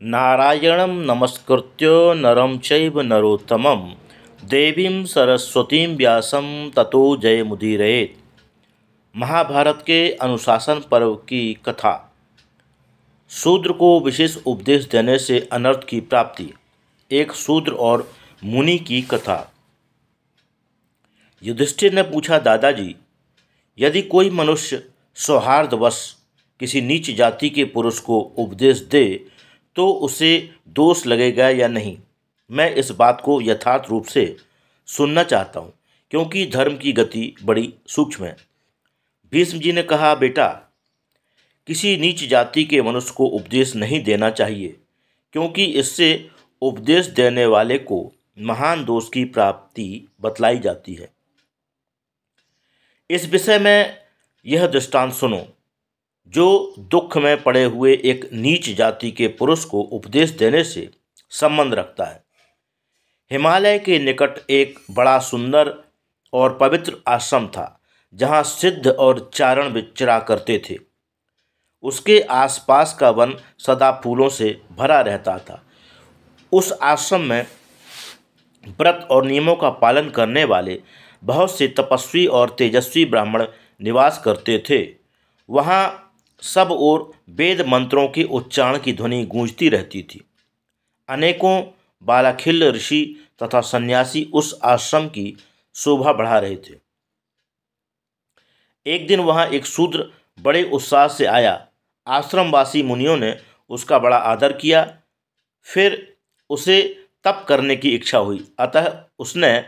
नारायणं नमस्कृत्य नरं चैव नरोत्तमं देवीं सरस्वतीं व्यासं ततो जयमुदीरयेत्। महाभारत के अनुशासन पर्व की कथा। शूद्र को विशेष उपदेश देने से अनर्थ की प्राप्ति। एक शूद्र और मुनि की कथा। युधिष्ठिर ने पूछा, दादाजी, यदि कोई मनुष्य सौहार्दवश किसी नीच जाति के पुरुष को उपदेश दे तो उसे दोष लगेगा या नहीं? मैं इस बात को यथार्थ रूप से सुनना चाहता हूँ, क्योंकि धर्म की गति बड़ी सूक्ष्म है। भीष्म जी ने कहा, बेटा, किसी नीच जाति के मनुष्य को उपदेश नहीं देना चाहिए, क्योंकि इससे उपदेश देने वाले को महान दोष की प्राप्ति बतलाई जाती है। इस विषय में यह दृष्टांत सुनो। जो दुख में पड़े हुए एक नीच जाति के पुरुष को उपदेश देने से संबंध रखता है। हिमालय के निकट एक बड़ा सुंदर और पवित्र आश्रम था, जहाँ सिद्ध और चारण विचरा करते थे। उसके आसपास का वन सदा फूलों से भरा रहता था। उस आश्रम में व्रत और नियमों का पालन करने वाले बहुत से तपस्वी और तेजस्वी ब्राह्मण निवास करते थे। वहाँ सब ओर वेद मंत्रों के उच्चारण की ध्वनि गूंजती रहती थी। अनेकों बालाखिल ऋषि तथा सन्यासी उस आश्रम की शोभा बढ़ा रहे थे। एक दिन वहां एक शूद्र बड़े उत्साह से आया। आश्रमवासी मुनियों ने उसका बड़ा आदर किया। फिर उसे तप करने की इच्छा हुई, अतः उसने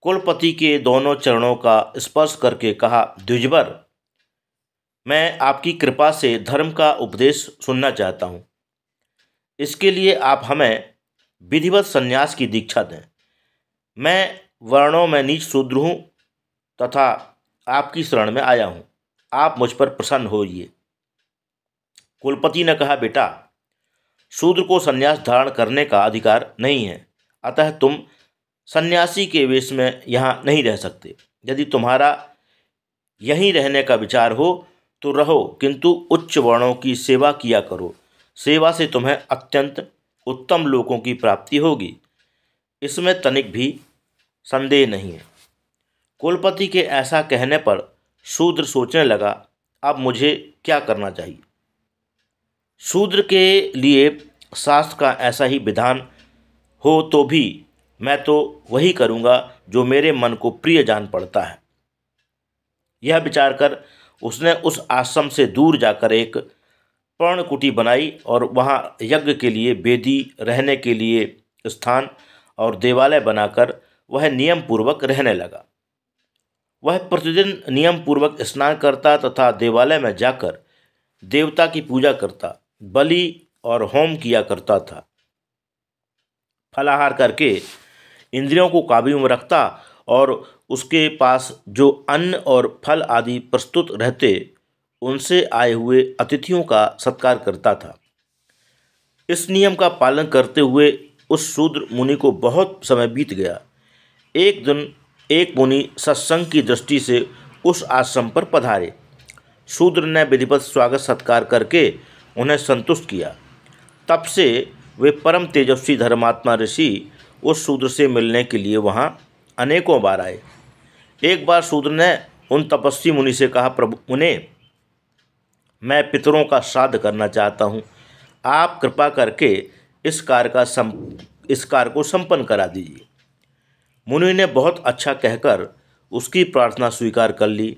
कुलपति के दोनों चरणों का स्पर्श करके कहा, द्विजवर, मैं आपकी कृपा से धर्म का उपदेश सुनना चाहता हूँ। इसके लिए आप हमें विधिवत संन्यास की दीक्षा दें। मैं वर्णों में नीच शूद्र हूँ तथा आपकी शरण में आया हूँ। आप मुझ पर प्रसन्न होइए। कुलपति ने कहा, बेटा, शूद्र को संन्यास धारण करने का अधिकार नहीं है, अतः तुम सन्यासी के वेश में यहाँ नहीं रह सकते। यदि तुम्हारा यहीं रहने का विचार हो तो रहो, किंतु उच्च वर्णों की सेवा किया करो। सेवा से तुम्हें अत्यंत उत्तम लोकों की प्राप्ति होगी, इसमें तनिक भी संदेह नहीं है। कुलपति के ऐसा कहने पर शूद्र सोचने लगा, अब मुझे क्या करना चाहिए। शूद्र के लिए शास्त्र का ऐसा ही विधान हो तो भी मैं तो वही करूँगा जो मेरे मन को प्रिय जान पड़ता है। यह विचार कर उसने उस आश्रम से दूर जाकर एक पर्णकुटी बनाई और वहाँ यज्ञ के लिए वेदी, रहने के लिए स्थान और देवालय बनाकर वह नियम पूर्वक रहने लगा। वह प्रतिदिन नियम पूर्वक स्नान करता तथा देवालय में जाकर देवता की पूजा करता, बलि और होम किया करता था। फलाहार करके इंद्रियों को काबू में रखता और उसके पास जो अन्न और फल आदि प्रस्तुत रहते, उनसे आए हुए अतिथियों का सत्कार करता था। इस नियम का पालन करते हुए उस शूद्र मुनि को बहुत समय बीत गया। एक दिन एक मुनि सत्संग की दृष्टि से उस आश्रम पर पधारे। शूद्र ने विधिवत स्वागत सत्कार करके उन्हें संतुष्ट किया। तब से वे परम तेजस्वी धर्मात्मा ऋषि उस शूद्र से मिलने के लिए वहाँ अनेकों बार आए। एक बार शूद्र ने उन तपस्वी मुनि से कहा, प्रभु मुने, मैं पितरों का श्राद्ध करना चाहता हूँ। आप कृपा करके इस कार्य को संपन्न करा दीजिए। मुनि ने बहुत अच्छा कहकर उसकी प्रार्थना स्वीकार कर ली।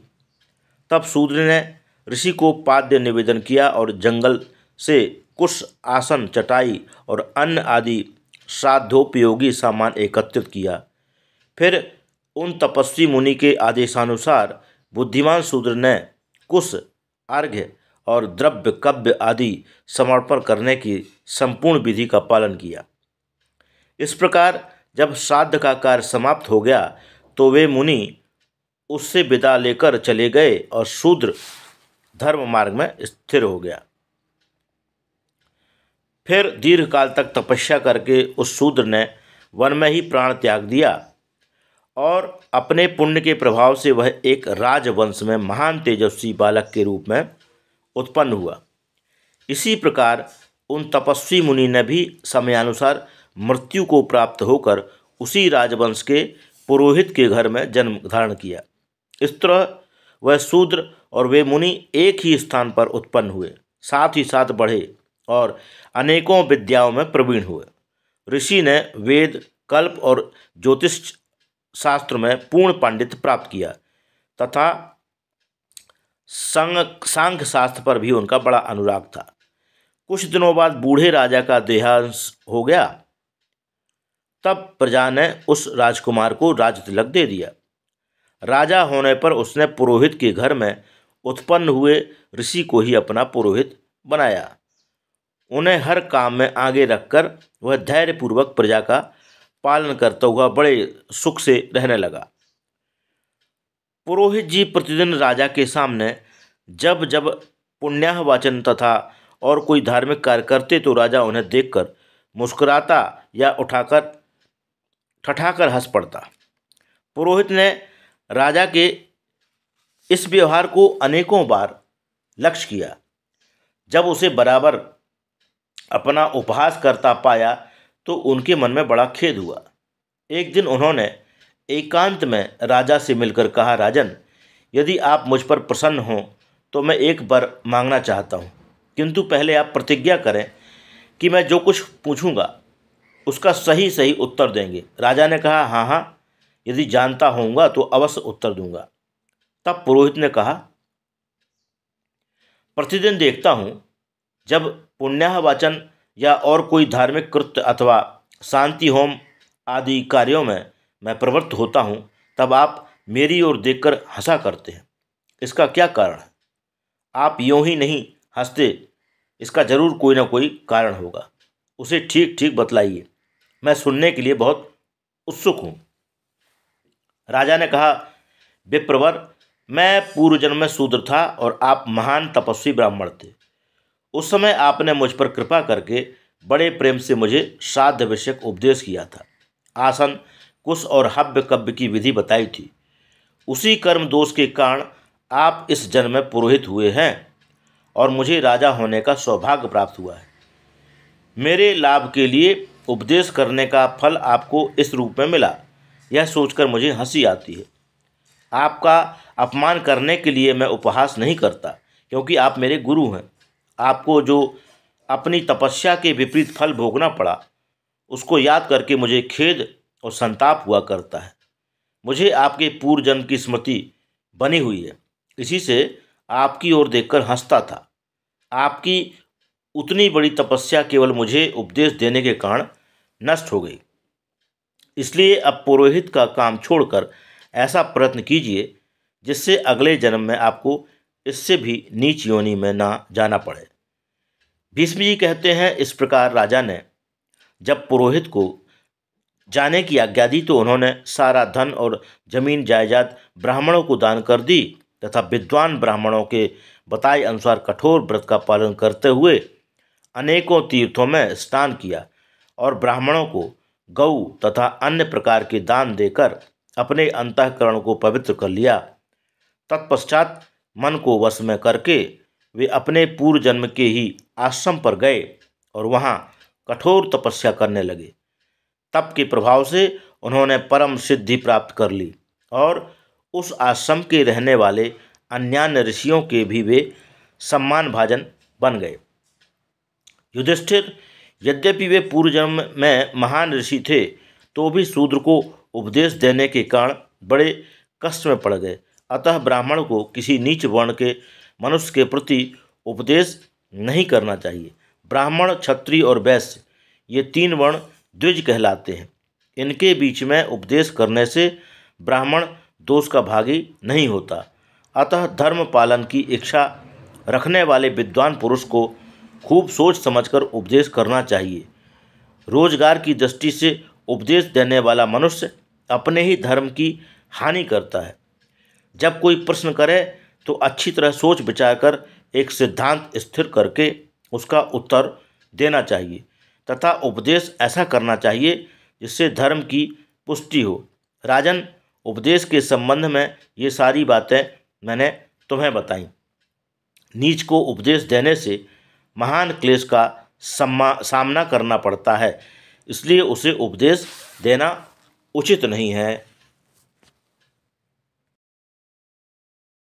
तब शूद्र ने ऋषि को पाद्य निवेदन किया और जंगल से कुश, आसन, चटाई और अन्न आदि श्राद्धोपयोगी सामान एकत्रित किया। फिर उन तपस्वी मुनि के आदेशानुसार बुद्धिमान शूद्र ने कुश, अर्घ्य और द्रव्य कव्य आदि समर्पण करने की संपूर्ण विधि का पालन किया। इस प्रकार जब श्राद्ध का कार्य समाप्त हो गया तो वे मुनि उससे विदा लेकर चले गए और शूद्र धर्म मार्ग में स्थिर हो गया। फिर दीर्घकाल तक तपस्या करके उस शूद्र ने वन में ही प्राण त्याग दिया और अपने पुण्य के प्रभाव से वह एक राजवंश में महान तेजस्वी बालक के रूप में उत्पन्न हुआ। इसी प्रकार उन तपस्वी मुनि ने भी समयानुसार मृत्यु को प्राप्त होकर उसी राजवंश के पुरोहित के घर में जन्म धारण किया। इस तरह वह शूद्र और वे मुनि एक ही स्थान पर उत्पन्न हुए, साथ ही साथ बढ़े और अनेकों विद्याओं में प्रवीण हुए। ऋषि ने वेद, कल्प और ज्योतिष शास्त्र में पूर्ण पांडित्य प्राप्त किया तथा सांख्य शास्त्र पर भी उनका बड़ा अनुराग था। कुछ दिनों बाद बूढ़े राजा का देहांत हो गया। तब प्रजा ने उस राजकुमार को राजतिलक दे दिया। राजा होने पर उसने पुरोहित के घर में उत्पन्न हुए ऋषि को ही अपना पुरोहित बनाया। उन्हें हर काम में आगे रखकर वह धैर्यपूर्वक प्रजा का पालन करता हुआ बड़े सुख से रहने लगा। पुरोहित जी प्रतिदिन राजा के सामने जब जब पुण्याह वाचन तथा और कोई धार्मिक कार्य करते तो राजा उन्हें देखकर मुस्कुराता या उठाकर ठठाकर हंस पड़ता। पुरोहित ने राजा के इस व्यवहार को अनेकों बार लक्ष्य किया। जब उसे बराबर अपना उपहास करता पाया तो उनके मन में बड़ा खेद हुआ। एक दिन उन्होंने एकांत में राजा से मिलकर कहा, राजन, यदि आप मुझ पर प्रसन्न हों तो मैं एक वर मांगना चाहता हूँ, किंतु पहले आप प्रतिज्ञा करें कि मैं जो कुछ पूछूंगा उसका सही सही उत्तर देंगे। राजा ने कहा, हाँ हाँ, यदि जानता होऊंगा तो अवश्य उत्तर दूंगा। तब पुरोहित ने कहा, प्रतिदिन देखता हूँ जब पुण्याह वाचन या और कोई धार्मिक कृत्य अथवा शांति होम आदि कार्यों में मैं प्रवृत्त होता हूँ तब आप मेरी ओर देखकर हंसा करते हैं। इसका क्या कारण है? आप यूं ही नहीं हंसते, इसका जरूर कोई ना कोई कारण होगा। उसे ठीक ठीक बतलाइए, मैं सुनने के लिए बहुत उत्सुक हूँ। राजा ने कहा, विप्रवर, मैं पूर्व जन्म में शूद्र था और आप महान तपस्वी ब्राह्मण थे। उस समय आपने मुझ पर कृपा करके बड़े प्रेम से मुझे श्राद्ध विषयक उपदेश किया था, आसन, कुश और हव्य कव्य की विधि बताई थी। उसी कर्म दोष के कारण आप इस जन्म में पुरोहित हुए हैं और मुझे राजा होने का सौभाग्य प्राप्त हुआ है। मेरे लाभ के लिए उपदेश करने का फल आपको इस रूप में मिला, यह सोचकर मुझे हंसी आती है। आपका अपमान करने के लिए मैं उपहास नहीं करता, क्योंकि आप मेरे गुरु हैं। आपको जो अपनी तपस्या के विपरीत फल भोगना पड़ा, उसको याद करके मुझे खेद और संताप हुआ करता है। मुझे आपके पूर्व जन्म की स्मृति बनी हुई है, इसी से आपकी ओर देखकर हंसता था। आपकी उतनी बड़ी तपस्या केवल मुझे उपदेश देने के कारण नष्ट हो गई। इसलिए अब पुरोहित का काम छोड़कर ऐसा प्रयत्न कीजिए जिससे अगले जन्म में आपको इससे भी नीच योनि में ना जाना पड़े। भीष्म जी कहते हैं, इस प्रकार राजा ने जब पुरोहित को जाने की आज्ञा दी तो उन्होंने सारा धन और जमीन जायदाद ब्राह्मणों को दान कर दी तथा विद्वान ब्राह्मणों के बताए अनुसार कठोर व्रत का पालन करते हुए अनेकों तीर्थों में स्नान किया और ब्राह्मणों को गौ तथा अन्य प्रकार के दान देकर अपने अंतःकरण को पवित्र कर लिया। तत्पश्चात मन को वश में करके वे अपने पूर्व जन्म के ही आश्रम पर गए और वहाँ कठोर तपस्या करने लगे। तप के प्रभाव से उन्होंने परम सिद्धि प्राप्त कर ली और उस आश्रम के रहने वाले अन्यान्य ऋषियों के भी वे सम्मान भाजन बन गए। युधिष्ठिर, यद्यपि वे पूर्व जन्म में महान ऋषि थे तो भी शूद्र को उपदेश देने के कारण बड़े कष्ट में पड़ गए। अतः ब्राह्मण को किसी नीच वर्ण के मनुष्य के प्रति उपदेश नहीं करना चाहिए। ब्राह्मण, क्षत्रिय और वैश्य ये तीन वर्ण द्विज कहलाते हैं। इनके बीच में उपदेश करने से ब्राह्मण दोष का भागी नहीं होता। अतः धर्म पालन की इच्छा रखने वाले विद्वान पुरुष को खूब सोच समझकर उपदेश करना चाहिए। रोजगार की दृष्टि से उपदेश देने वाला मनुष्य अपने ही धर्म की हानि करता है। जब कोई प्रश्न करे तो अच्छी तरह सोच विचार कर एक सिद्धांत स्थिर करके उसका उत्तर देना चाहिए तथा उपदेश ऐसा करना चाहिए जिससे धर्म की पुष्टि हो। राजन, उपदेश के संबंध में ये सारी बातें मैंने तुम्हें बताई। नीच को उपदेश देने से महान क्लेश का सामना करना पड़ता है, इसलिए उसे उपदेश देना उचित नहीं है।